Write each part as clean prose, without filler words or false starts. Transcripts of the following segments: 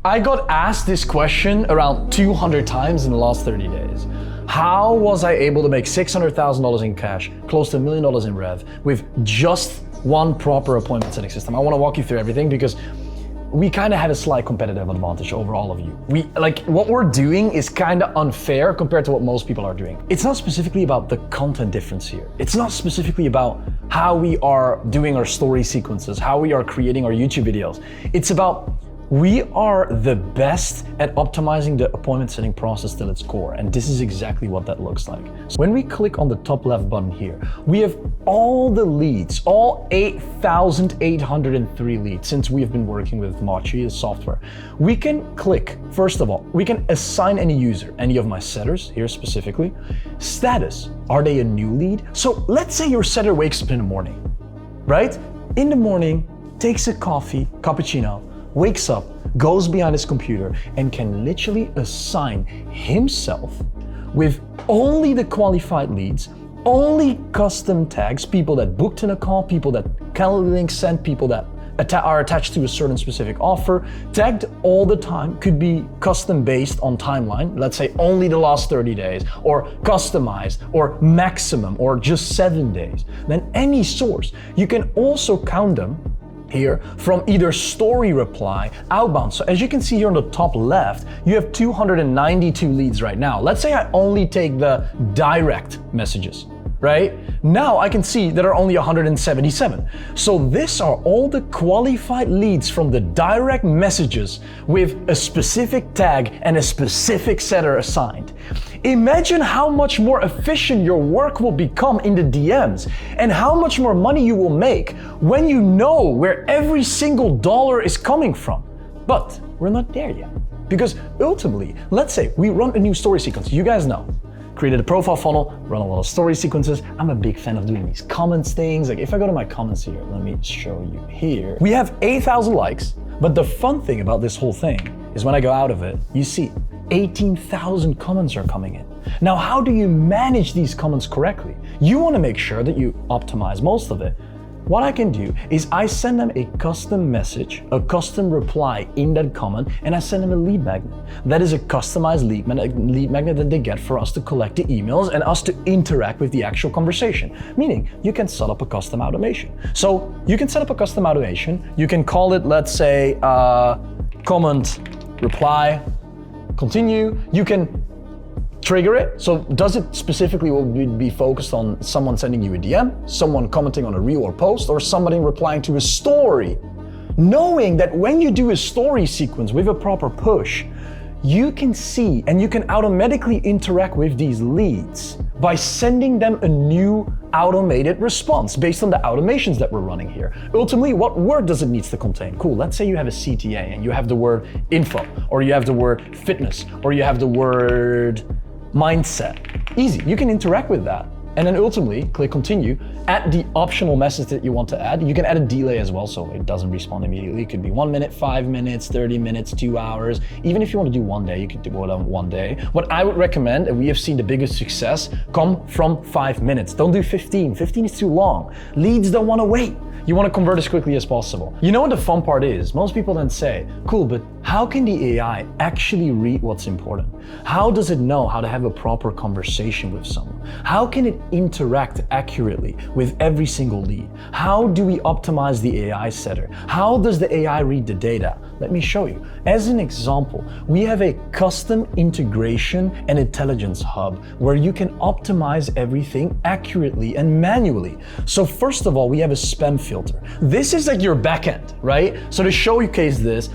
I got asked this question around 200 times in the last 30 days. How was I able to make $600,000 in cash, close to $1 million in rev, with just one proper appointment setting system? I want to walk you through everything because we kind of have a slight competitive advantage over all of you. What we're doing is kind of unfair compared to what most people are doing. It's not specifically about the content difference here. It's not specifically about how we are doing our story sequences, how we are creating our YouTube videos. It's about we are the best at optimizing the appointment setting process till its core, and this is exactly what that looks like. So when we click on the top left button here, we have all the leads, all 8,803 leads since we have been working with Machi software. We can click, first of all, we can assign any user, any of my setters here specifically. Status, are they a new lead? So let's say your setter wakes up in the morning, right? In the morning, takes a coffee, cappuccino, wakes up, goes behind his computer, and can literally assign himself with only the qualified leads, only custom tags, people that booked in a call, people that calendar link sent, people that are attached to a certain specific offer, tagged all the time, could be custom based on timeline, let's say only the last 30 days, or customized, or maximum, or just 7 days. Then any source. You can also count them here from either story reply, outbound. So as you can see here on the top left, you have 292 leads right now. Let's say I only take the direct messages, right? Now I can see there are only 177. So these are all the qualified leads from the direct messages with a specific tag and a specific setter assigned. Imagine how much more efficient your work will become in the DMs and how much more money you will make when you know where every single dollar is coming from. But we're not there yet. Because ultimately, let's say we run a new story sequence. You guys know. Created a profile funnel, run a lot of story sequences. I'm a big fan of doing these comments things. Like if I go to my comments here, let me show you here. We have 8,000 likes, but the fun thing about this whole thing is when I go out of it, you see 18,000 comments are coming in. Now, how do you manage these comments correctly? You want to make sure that you optimize most of it. What I can do is I send them a custom message, a custom reply in that comment, and I send them a lead magnet. That is a customized lead magnet that they get for us to collect the emails and us to interact with the actual conversation. Meaning, you can set up a custom automation. So you can set up a custom automation. You can call it, let's say, comment, reply, continue. You can trigger it. So does it specifically will be focused on someone sending you a DM, someone commenting on a reel or post, or somebody replying to a story? Knowing that when you do a story sequence with a proper push, you can see and you can automatically interact with these leads by sending them a new automated response based on the automations that we're running here. Ultimately, what word does it need to contain? Cool, let's say you have a CTA and you have the word info, or you have the word fitness, or you have the word mindset. Easy, you can interact with that. And then ultimately, click continue, add the optional message that you want to add. You can add a delay as well, so it doesn't respond immediately. It could be 1 minute, 5 minutes, 30 minutes, 2 hours. Even if you want to do 1 day, you could do it on 1 day. What I would recommend, and we have seen the biggest success, come from 5 minutes. Don't do 15. 15 is too long. Leads don't want to wait. You want to convert as quickly as possible. You know what the fun part is? Most people then say, cool, but how can the AI actually read what's important? How does it know how to have a proper conversation with someone? How can it interact accurately with every single lead? How do we optimize the AI setter? How does the AI read the data? Let me show you. As an example, we have a custom integration and intelligence hub where you can optimize everything accurately and manually. So first of all, we have a spam filter. This is like your backend, right? So to showcase this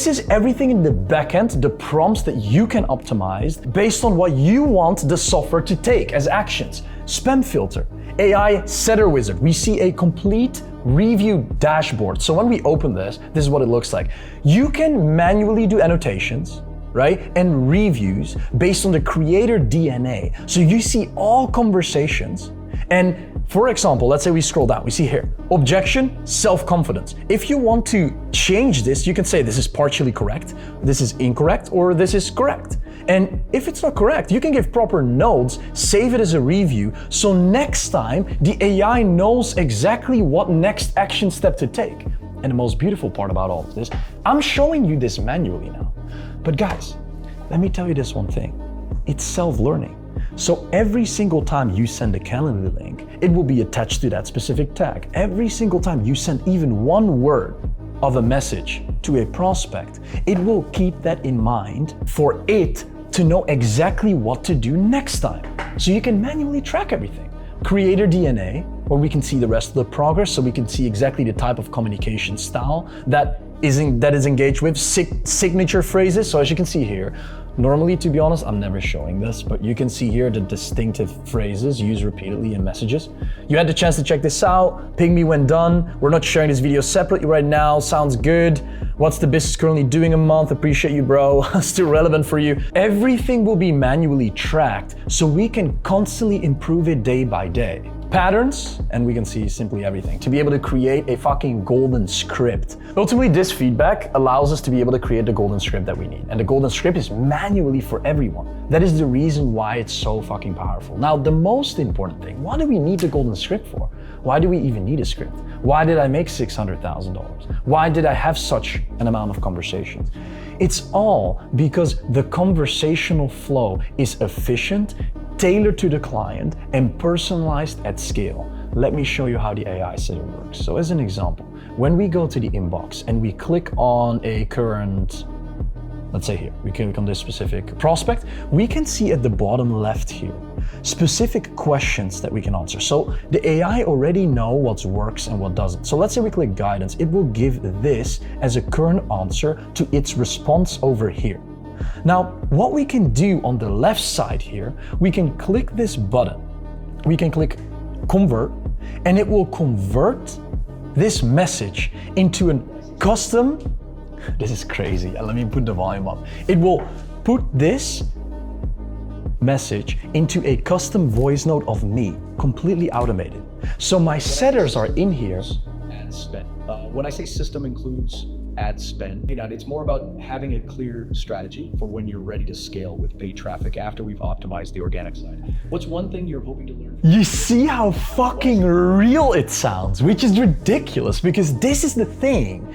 is everything in the backend, the prompts that you can optimize based on what you want the software to take as actions. Spam filter, AI setter wizard. We see a complete review dashboard. So when we open this is what it looks like. You can manually do annotations, right? And reviews based on the creator DNA. So you see all conversations. And for example, let's say we scroll down, we see here, objection, self-confidence. If you want to change this, you can say this is partially correct, this is incorrect, or this is correct. And if it's not correct, you can give proper notes, save it as a review, so next time the AI knows exactly what next action step to take. and the most beautiful part about all of this, I'm showing you this manually now. But guys, let me tell you this one thing. It's self-learning. So every single time you send a calendar link, it will be attached to that specific tag. Every single time you send even one word of a message to a prospect, it will keep that in mind for it to know exactly what to do next time. So you can manually track everything. Creator DNA, where we can see the rest of the progress, so we can see exactly the type of communication style that is engaged with, signature phrases. So as you can see here, normally, to be honest, I'm never showing this, but you can see here the distinctive phrases used repeatedly in messages. You had the chance to check this out. Ping me when done. We're not sharing this video separately right now. Sounds good. What's the business currently doing a month? Appreciate you, bro. Still relevant for you. Everything will be manually tracked so we can constantly improve it day by day. Patterns, and we can see simply everything. To be able to create a fucking golden script. Ultimately, this feedback allows us to be able to create the golden script that we need. And the golden script is manually for everyone. That is the reason why it's so fucking powerful. Now, the most important thing, what do we need the golden script for? Why do we even need a script? Why did I make $600,000? Why did I have such an amount of conversations? It's all because the conversational flow is efficient, tailored to the client, and personalized at scale. Let me show you how the AI setter works. So as an example, when we go to the inbox and we click on a current, let's say here, we click on this specific prospect, we can see at the bottom left here, specific questions that we can answer. So the AI already know what works and what doesn't. So let's say we click guidance, it will give this as a current answer to its response over here. Now, what we can do on the left side here, we can click this button. We can click convert, and it will convert this message into a custom, this is crazy, let me put the volume up. It will put this message into a custom voice note of me, completely automated. So my setters are in here. Ad spend. When I say system includes ad spend, it's more about having a clear strategy for when you're ready to scale with paid traffic after we've optimized the organic side. What's one thing you're hoping to learn? You see how fucking real it sounds, which is ridiculous, because this is the thing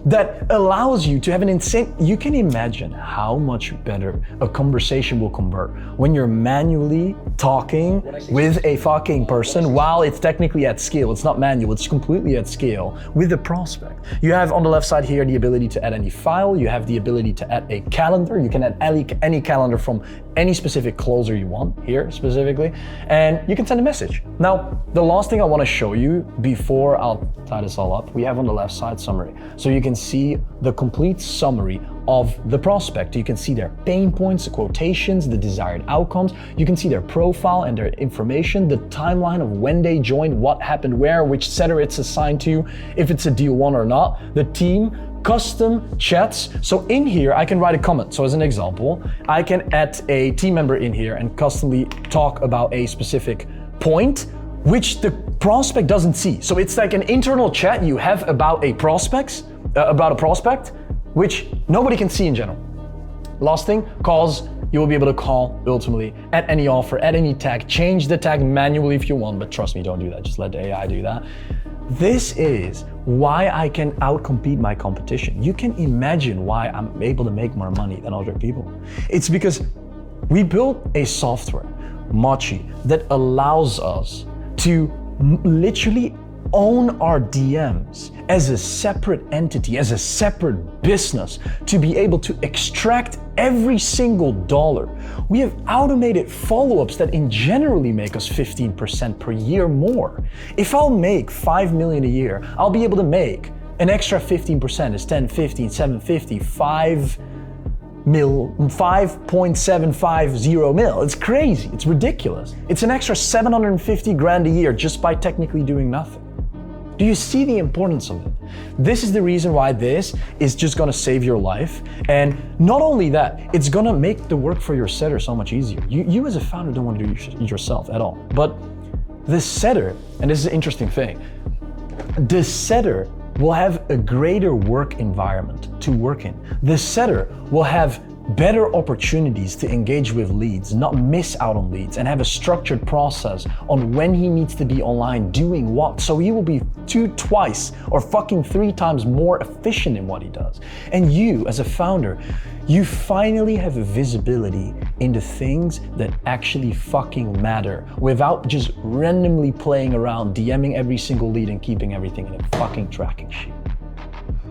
that allows you to have an insane, you can imagine how much better a conversation will convert when you're manually talking with a fucking person while it's technically at scale. It's not manual, it's completely at scale with the prospect. You have on the left side here the ability to add any file, you have the ability to add a calendar, you can add any calendar from any specific closer you want here specifically, and you can send a message. Now, the last thing I want to show you before I'll tie this all up, we have on the left side summary. So you can see the complete summary of the prospect. You can see their pain points, the quotations, the desired outcomes. You can see their profile and their information, the timeline of when they joined, what happened where, which setter it's assigned to, if it's a deal won or not, the team, custom chats. So in here, I can write a comment. So as an example, I can add a team member in here and customly talk about a specific point, which the prospect doesn't see. So it's like an internal chat you have about a prospect, which nobody can see in general. Last thing, calls. You will be able to call ultimately at any offer, at any tag, change the tag manually if you want, but trust me, don't do that. Just let the AI do that. This is why I can outcompete my competition. You can imagine why I'm able to make more money than other people. It's because we built a software, Mochi, that allows us to literally own our DMs as a separate entity, as a separate business, to be able to extract every single dollar. We have automated follow-ups that in generally make us 15% per year more. If I'll make 5 million a year, I'll be able to make an extra 15% is 10, 15, 750, 5.750 mil. It's crazy, it's ridiculous. It's an extra 750 grand a year just by technically doing nothing. Do you see the importance of it? This is the reason why this is just gonna save your life. And not only that, it's gonna make the work for your setter so much easier. You as a founder don't want to do it yourself at all. But the setter, and this is an interesting thing, the setter will have a greater work environment to work in. The setter will have better opportunities to engage with leads, not miss out on leads, and have a structured process on when he needs to be online doing what. So he will be twice or fucking 3 times more efficient in what he does. And you, as a founder, you finally have a visibility into things that actually fucking matter without just randomly playing around, DMing every single lead and keeping everything in a fucking tracking sheet.